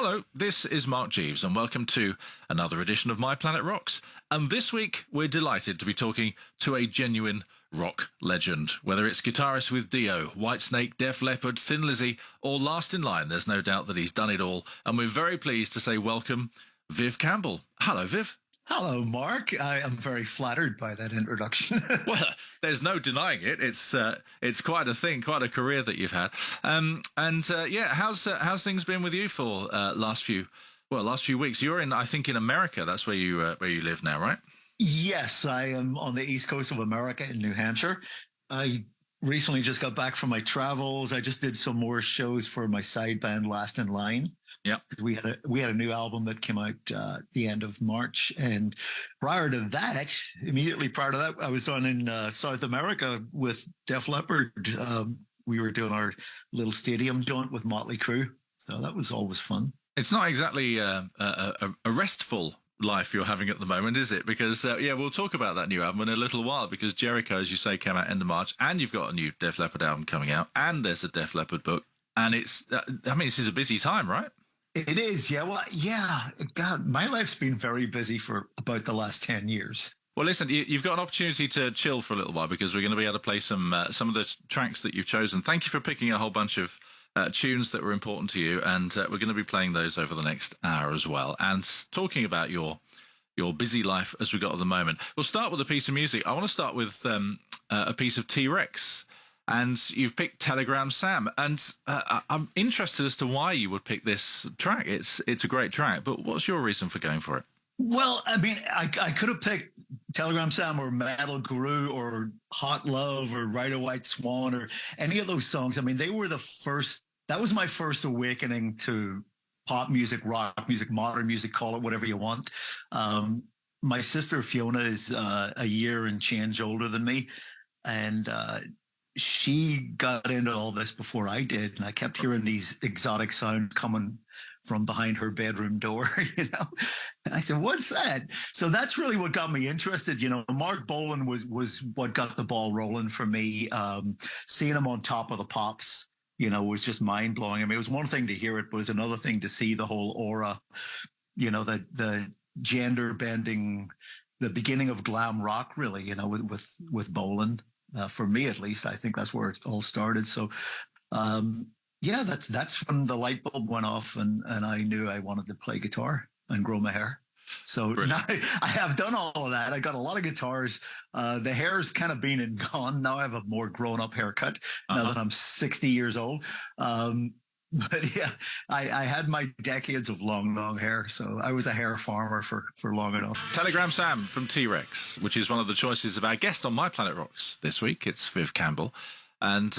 Hello, this is Mark Jeeves and welcome to another edition of My Planet Rocks. And this week we're delighted to be talking to a genuine rock legend. Whether it's guitarist with Dio, Whitesnake, Def Leppard, Thin Lizzy, or last in line, there's no doubt that he's done it all. And we're very pleased to say welcome, Viv Campbell. Hello, Viv. Hello, Mark. I am very flattered by that introduction. Well, there's no denying it. It's quite a thing, quite a career that you've had. How's things been with you for last few weeks? You're in America. That's where you live now, right? Yes, I am on the East Coast of America in New Hampshire. I recently just got back from my travels. I just did some more shows for my side band, Last in Line. Yeah, we had a new album that came out the end of March, and immediately prior to that, I was down in South America with Def Leppard. We were doing our little stadium joint with Motley Crue, so that was always fun. It's not exactly a restful life you're having at the moment, is it? Because we'll talk about that new album in a little while. Because Jericho, as you say, came out end of March, and you've got a new Def Leppard album coming out, and there's a Def Leppard book, and it's this is a busy time, right? It is, yeah. Well, yeah. God, my life's been very busy for about the last 10 years. Well, listen, you've got an opportunity to chill for a little while because we're going to be able to play some of the tracks that you've chosen. Thank you for picking a whole bunch of tunes that were important to you, and we're going to be playing those over the next hour as well. And talking about your busy life as we got at the moment, we'll start with a piece of music. I want to start with a piece of T-Rex. And you've picked Telegram Sam, and I'm interested as to why you would pick this track. It's a great track, but what's your reason for going for it? Well, I mean, I could have picked Telegram Sam or Metal Guru or Hot Love or Ride a White Swan or any of those songs. I mean, they were the first. That was my first awakening to pop music, rock music, modern music, call it whatever you want. My sister Fiona is a year and change older than me, and she got into all this before I did, and I kept hearing these exotic sounds coming from behind her bedroom door, And I said, what's that? So that's really what got me interested. Mark Bolan was what got the ball rolling for me. Seeing him on Top of the Pops, was just mind blowing. I mean, it was one thing to hear it, but it was another thing to see the whole aura, the gender bending, the beginning of glam rock, really, with Bolan. For me, at least, I think that's where it all started. So, that's when the light bulb went off, and I knew I wanted to play guitar and grow my hair. So now I have done all of that. I got a lot of guitars. The hair's kind of been and gone. Now I have a more grown-up haircut now that I'm 60 years old. But yeah, I had my decades of long hair, so I was a hair farmer for long enough. Telegram Sam from T-Rex, which is one of the choices of our guest on My Planet Rocks this week. It's Viv Campbell. And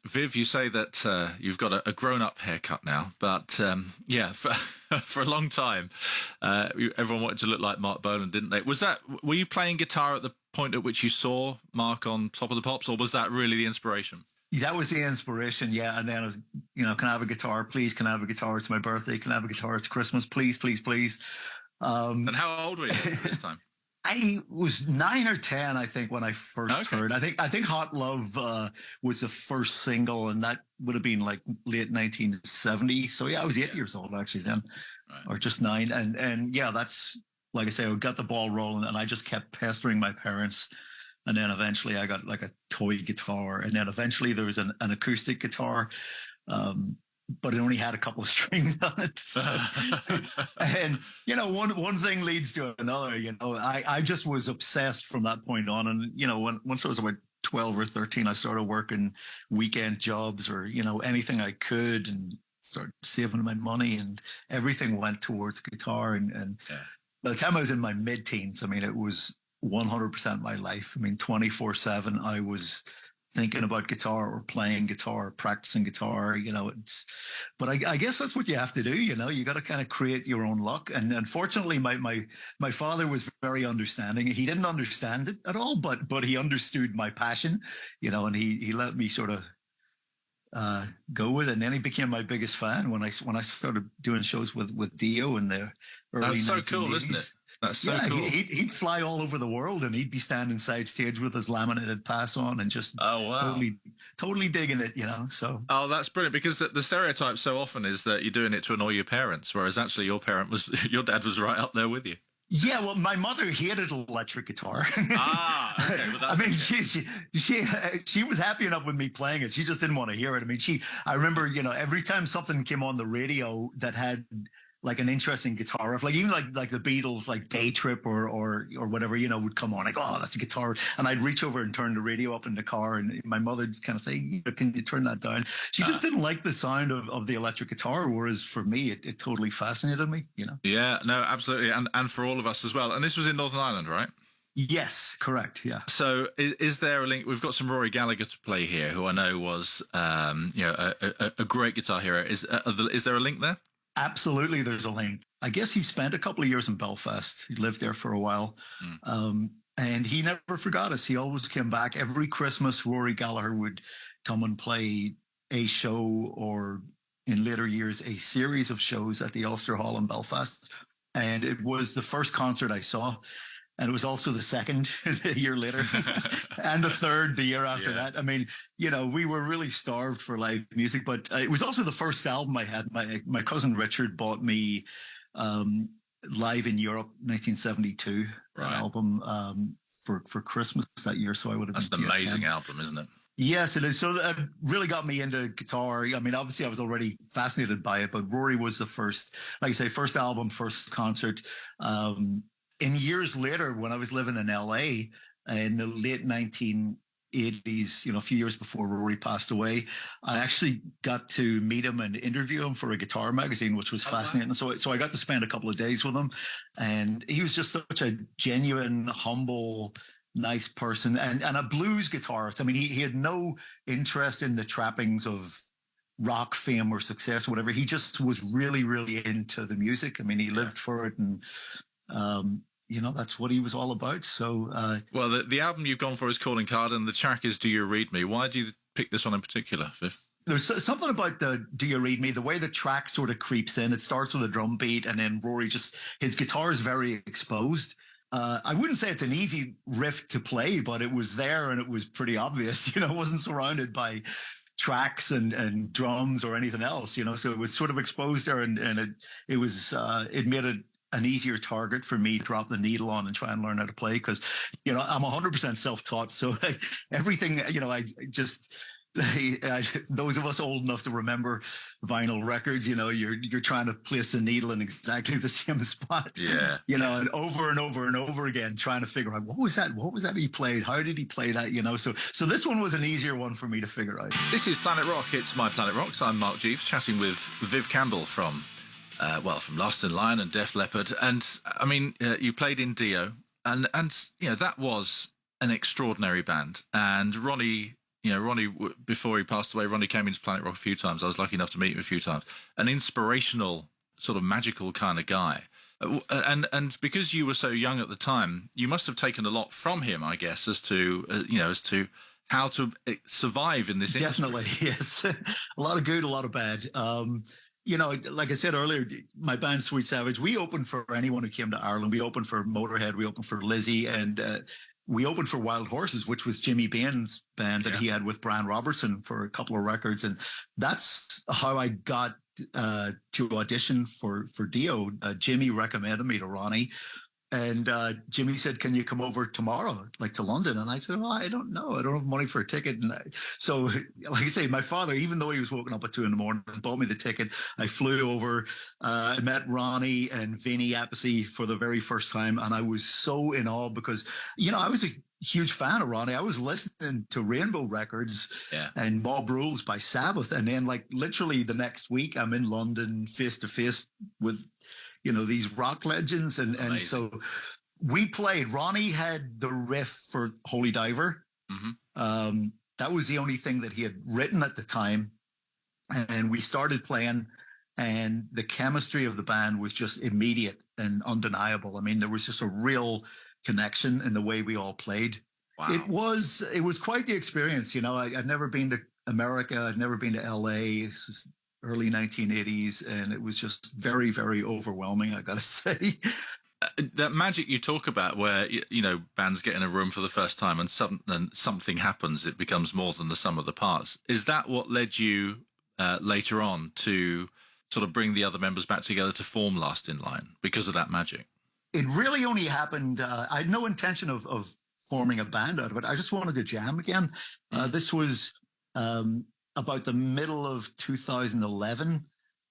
Viv, you say that you've got a grown-up haircut now, but for a long time, everyone wanted to look like Mark Bolan, didn't they? Were you playing guitar at the point at which you saw Mark on Top of the Pops, or was that really the inspiration? That was the inspiration, yeah. And then I was, can I have a guitar, please? Can I have a guitar? It's my birthday. Can I have a guitar? It's Christmas, please, please, please. And how old were you this time? I was 9 or 10, I think, when I first heard. I think Hot Love was the first single, and that would have been like late 1970. So yeah, I was 8 years old actually then, or just 9. And yeah, that's, like I say, I got the ball rolling, and I just kept pestering my parents. And then eventually I got like a toy guitar, and then eventually there was an acoustic guitar, but it only had a couple of strings on it. So, and one thing leads to another. I just was obsessed from that point on. And once I was about 12 or 13, I started working weekend jobs or anything I could, and started saving my money, and everything went towards guitar. And by the time I was in my mid-teens, I mean, it was 100% my life. I mean, 24/7, I was thinking about guitar or playing guitar, or practicing guitar, but I guess that's what you have to do. You got to kind of create your own luck. And unfortunately, my father was very understanding. He didn't understand it at all, but he understood my passion, and he let me sort of go with it. And then he became my biggest fan when I started doing shows with Dio in the early 1980s. That's so cool, isn't it? That's so cool. He'd fly all over the world, and he'd be standing side stage with his laminated pass on, and just totally digging it, So that's brilliant, because the stereotype so often is that you're doing it to annoy your parents, whereas actually your dad was right up there with you. Yeah, well, my mother hated electric guitar. Okay. Well, I mean, she was happy enough with me playing it. She just didn't want to hear it. I mean, I remember, every time something came on the radio that had like an interesting guitar riff, like even like the Beatles, like Day Trip or whatever, would come on. Like, oh, that's a guitar. And I'd reach over and turn the radio up in the car, and my mother would kind of say, can you turn that down? She just didn't like the sound of the electric guitar, whereas for me, it totally fascinated me, Yeah, no, absolutely. And for all of us as well. And this was in Northern Ireland, right? Yes, correct. Yeah. So is there a link? We've got some Rory Gallagher to play here, who I know was, a great guitar hero. Is there a link there? Absolutely, there's a link. I guess he spent a couple of years in Belfast. He lived there for a while. And he never forgot us. He always came back. Every Christmas, Rory Gallagher would come and play a show, or in later years, a series of shows at the Ulster Hall in Belfast. And it was the first concert I saw. And it was also the second a year later, and the third the year after that. I mean, we were really starved for live music, but it was also the first album I had. My cousin Richard bought me Live in Europe 1972 album for Christmas that year. So I would have. That's an amazing album, isn't it? Yes, it is. So it really got me into guitar. I mean, obviously I was already fascinated by it, but Rory was the first, like I say, first album, first concert. In years later, when I was living in LA in the late 1980s, a few years before Rory passed away, I actually got to meet him and interview him for a guitar magazine, which was fascinating. So I got to spend a couple of days with him, and he was just such a genuine, humble, nice person, and a blues guitarist. I mean, he had no interest in the trappings of rock fame or success or whatever. He just was really, really into the music. I mean, he lived for it, and that's what he was all about. So, well, the album you've gone for is Calling Card, and the track is Do You Read Me. Why do you pick this one in particular, Viv? There's something about the Do You Read Me, the way the track sort of creeps in. It starts with a drum beat, and then Rory his guitar is very exposed. I wouldn't say it's an easy riff to play, but it was there and it was pretty obvious. It wasn't surrounded by tracks and drums or anything else, so it was sort of exposed there, and it made it an easier target for me to drop the needle on and try and learn how to play, because I'm 100% self-taught, so everything those of us old enough to remember vinyl records, you're trying to place the needle in exactly the same spot, and over and over and over again, trying to figure out what was that he played, how did he play that, so this one was an easier one for me to figure out. This is Planet Rock. It's My Planet Rocks. I'm Mark Jeeves, chatting with Viv Campbell from Last in Line and Def Leppard. And I mean, you played in Dio, and that was an extraordinary band. And Ronnie, before he passed away, Ronnie came into Planet Rock a few times. I was lucky enough to meet him a few times. An inspirational, sort of magical kind of guy. And because you were so young at the time, you must have taken a lot from him, I guess, as to how to survive in this industry. Definitely, yes. A lot of good, a lot of bad. Like I said earlier, my band Sweet Savage, we opened for anyone who came to Ireland. We opened for Motorhead, we opened for Lizzy, and we opened for Wild Horses, which was Jimmy Bain's band that he had with Brian Robertson for a couple of records. And that's how I got to audition for Dio. Jimmy recommended me to Ronnie. And Jimmy said, can you come over tomorrow, to London? And I said, well, I don't know. I don't have money for a ticket. And so, like I say, my father, even though he was woken up at 2 a.m, bought me the ticket. I flew over. I met Ronnie and Vinny Appice for the very first time. And I was so in awe because, I was a huge fan of Ronnie. I was listening to Rainbow Records and Mob Rules by Sabbath. And then, literally the next week, I'm in London face to face with these rock legends. And so we played. Ronnie had the riff for Holy Diver. Mm-hmm. That was the only thing that he had written at the time. And we started playing, and the chemistry of the band was just immediate and undeniable. I mean, there was just a real connection in the way we all played. Wow. It was quite the experience. I'd never been to America. I'd never been to LA. This is early 1980s, and it was just very, very overwhelming, I gotta say. That magic you talk about, where you know bands get in a room for the first time and something happens, it becomes more than the sum of the parts. Is that what led you later on to sort of bring the other members back together to form Last in Line because of that magic? It really only happened. I had no intention of forming a band out of it. I just wanted to jam again. This was about the middle of 2011.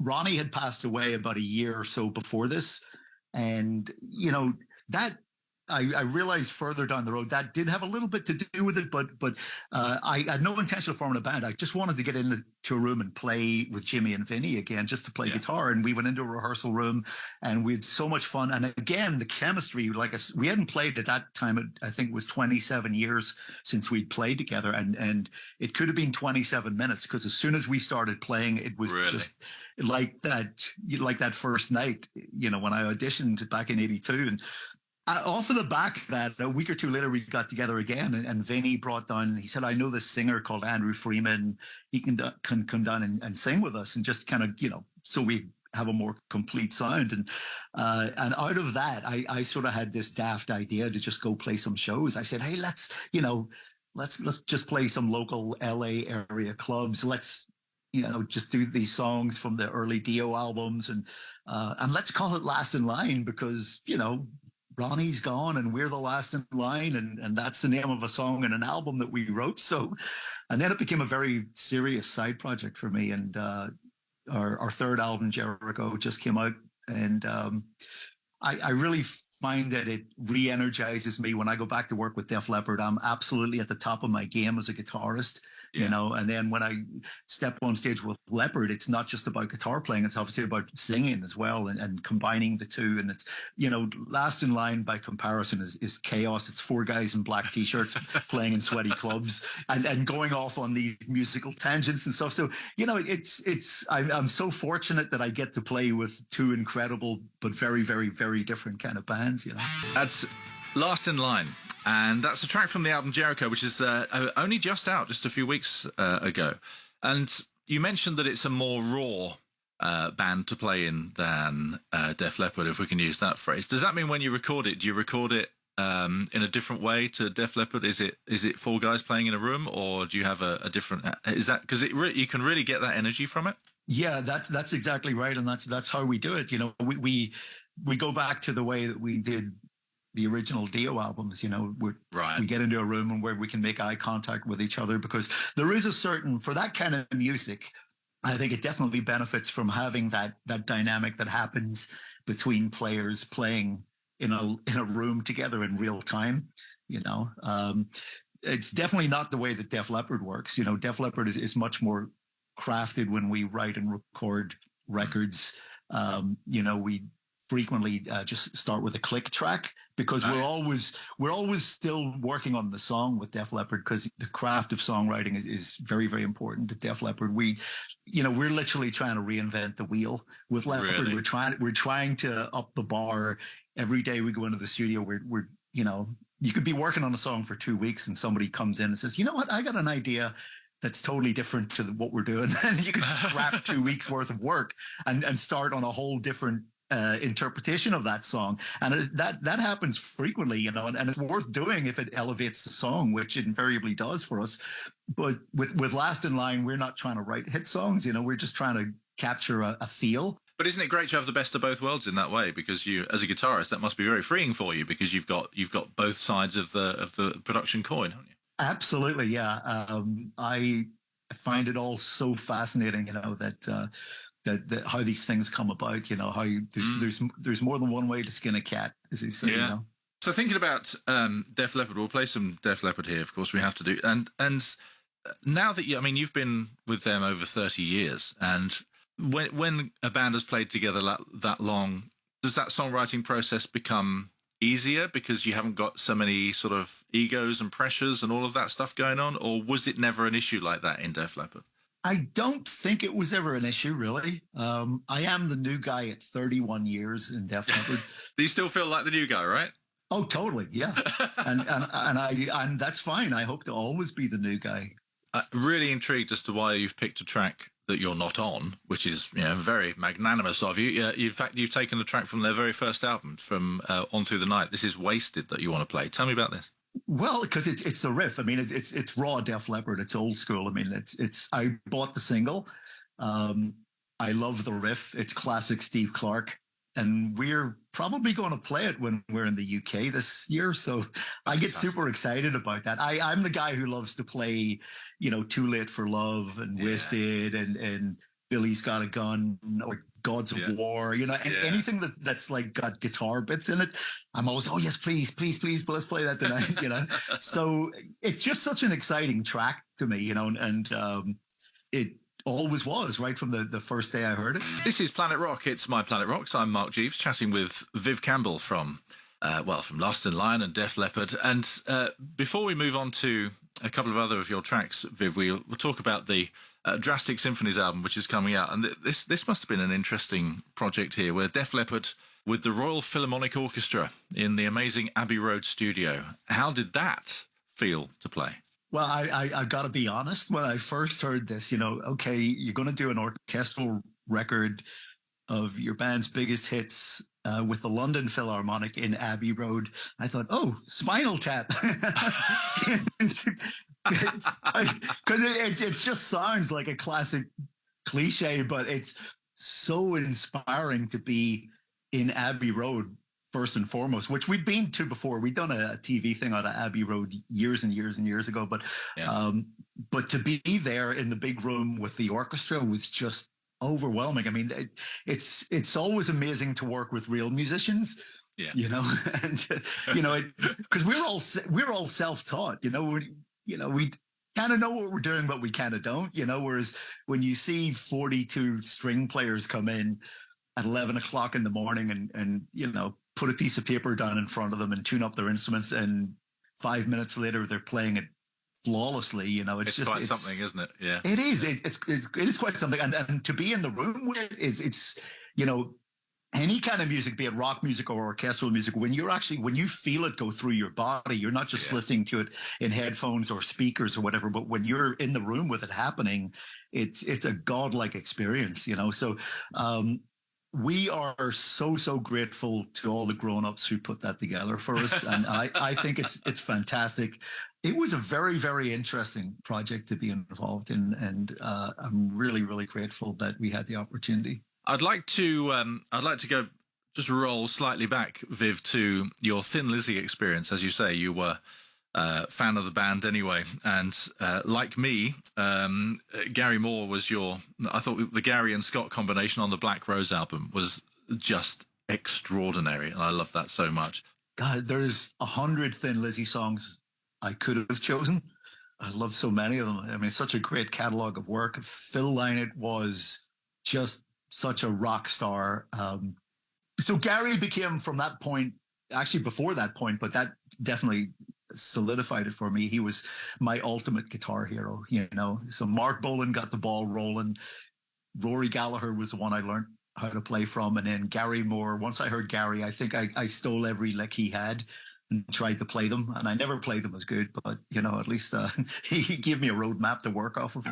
Ronnie had passed away about a year or so before this. And, you know, that I realized further down the road that did have a little bit to do with it, but I had no intention of forming a band. I just wanted to get into a room and play with Jimmy and Vinny again, just to play guitar. And we went into a rehearsal room and we had so much fun. And again, the chemistry, we hadn't played at that time. I think it was 27 years since we'd played together, and it could have been 27 minutes because as soon as we started playing, it was just like that first night, you know, when I auditioned back in '82. And off of the back of that, a week or two later, we got together again, and Vinny brought down, he said, I know this singer called Andrew Freeman. He can come down and sing with us, and just kind of, you know, so we have a more complete sound. And out of that, I sort of had this daft idea to just go play some shows. I said, hey, let's just play some local LA area clubs. Let's, you know, just do these songs from the early Dio albums, and let's call it Last in Line because, you know, Ronnie's gone and we're the last in line, and that's the name of a song and an album that we wrote. So, and then it became a very serious side project for me. And our third album, Jericho, just came out, and I really find that it re-energizes me when I go back to work with Def Leppard. I'm absolutely at the top of my game as a guitarist. You know, and then when I step on stage with Leppard, it's not just about guitar playing, it's obviously about singing as well, and combining the two. And it's, you know, Last in Line by comparison is chaos. It's four guys in black t-shirts playing in sweaty clubs and going off on these musical tangents and stuff. So, you know, I'm so fortunate that I get to play with two incredible but very, very, very different kind of bands, you know. That's Last in Line. And that's a track from the album Jericho, which is only just out just a few weeks ago. And you mentioned that it's a more raw band to play in than Def Leppard, if we can use that phrase. Does that mean when you record it, do you record it in a different way to Def Leppard? Is it four guys playing in a room, or do you have a different? Is that because you can really get that energy from it? Yeah, that's exactly right, and that's how we do it. You know, we go back to the way that we did the original Dio albums. You know, we get into a room and where we can make eye contact with each other, because there is a certain, for that kind of music, I think it definitely benefits from having that dynamic that happens between players playing in a room together in real time. You know, it's definitely not the way that Def Leppard works. You know, Def Leppard is much more crafted when we write and record records. You know, we frequently just start with a click track, because we're always still working on the song with Def Leppard, because the craft of songwriting is very, very important to Def Leppard. We're literally trying to reinvent the wheel with Leppard. Really? We're trying to up the bar every day we go into the studio. We're you know, you could be working on a song for 2 weeks and somebody comes in and says, you know what, I got an idea that's totally different to what we're doing. And you could scrap 2 weeks worth of work and start on a whole different interpretation of that song. And that happens frequently, you know, and it's worth doing if it elevates the song, which it invariably does for us. But with Last in Line, we're not trying to write hit songs, you know, we're just trying to capture a feel. But isn't it great to have the best of both worlds in that way? Because you, as a guitarist, that must be very freeing for you, because you've got both sides of the production coin, haven't you? Absolutely, yeah. I find it all so fascinating, you know, that how these things come about, you know, how there's more than one way to skin a cat, as they say. Yeah. You know? So thinking about Def Leppard, we'll play some Def Leppard here. Of course, we have to do. And now that you've been with them over 30 years, and when a band has played together that long, does that songwriting process become easier because you haven't got so many sort of egos and pressures and all of that stuff going on, or was it never an issue like that in Def Leppard? I don't think it was ever an issue, really. I am the new guy at 31 years in Def Leppard. Do you still feel like the new guy, right? Oh, totally, yeah. and that's fine. I hope to always be the new guy. Really intrigued as to why you've picked a track that you're not on, which is very magnanimous of you. In fact, you've taken a track from their very first album, from On Through the Night. This is Wasted that you want to play. Tell me about this. Well, because it's a riff. I mean, it's raw Def Leppard. It's old school. I mean, it's. I bought the single. I love the riff. It's classic Steve Clark, and we're probably going to play it when we're in the UK this year. So I get super excited about that. I'm the guy who loves to play, Too Late for Love and Wasted and Billy's Got a Gun or Gods of War, anything that's like got guitar bits in it. I'm always, oh yes, please, let's play that tonight, So it's just such an exciting track to me, and it always was right from the first day I heard it. This is Planet Rock. It's My Planet Rocks. I'm Mark Jeeves, chatting with Viv Campbell from Last in Line and Def Leppard. And before we move on to a couple of other of your tracks, Viv, we'll talk about the Drastic Symphonies album, which is coming out. And this must have been an interesting project here, where Def Leppard with the Royal Philharmonic Orchestra in the amazing Abbey Road studio. How did that feel to play? Well, I got to be honest. When I first heard this, okay, you're going to do an orchestral record of your band's biggest hits with the London Philharmonic in Abbey Road. I thought, oh, Spinal Tap. Because it just sounds like a classic cliche, but it's so inspiring to be in Abbey Road first and foremost, which we'd been to before. We'd done a TV thing out of Abbey Road years and years and years ago, but to be there in the big room with the orchestra was just overwhelming. I mean, it's always amazing to work with real musicians. And because we're all self-taught. We kind of know what we're doing, but we kind of don't. Whereas when you see 42 string players come in at 11 o'clock in the morning and put a piece of paper down in front of them and tune up their instruments, and 5 minutes later they're playing it flawlessly. It's just quite something, isn't it? Yeah, it is. It is quite something, and to be in the room with it it's any kind of music, be it rock music or orchestral music, when you feel it go through your body, you're not just listening to it in headphones or speakers or whatever, but when you're in the room with it happening, it's a godlike experience. So we are so grateful to all the grown-ups who put that together for us. And I think it's fantastic. It was a very, very interesting project to be involved in. And I'm really, really grateful that we had the opportunity. I'd like to go just roll slightly back, Viv, to your Thin Lizzy experience. As you say, you were fan of the band anyway, and like me, Gary Moore was I thought the Gary and Scott combination on the Black Rose album was just extraordinary, and I love that so much. God, there's 100 Thin Lizzy songs I could have chosen. I love so many of them. I mean, it's such a great catalog of work. Phil Lynott was just such a rock star. So Gary became, from that point, actually before that point, but that definitely solidified it for me. He was my ultimate guitar hero, So Mark Bolan got the ball rolling. Rory Gallagher was the one I learned how to play from. And then Gary Moore, once I heard Gary, I think I stole every lick he had and tried to play them. And I never played them as good, but, at least he gave me a roadmap to work off of.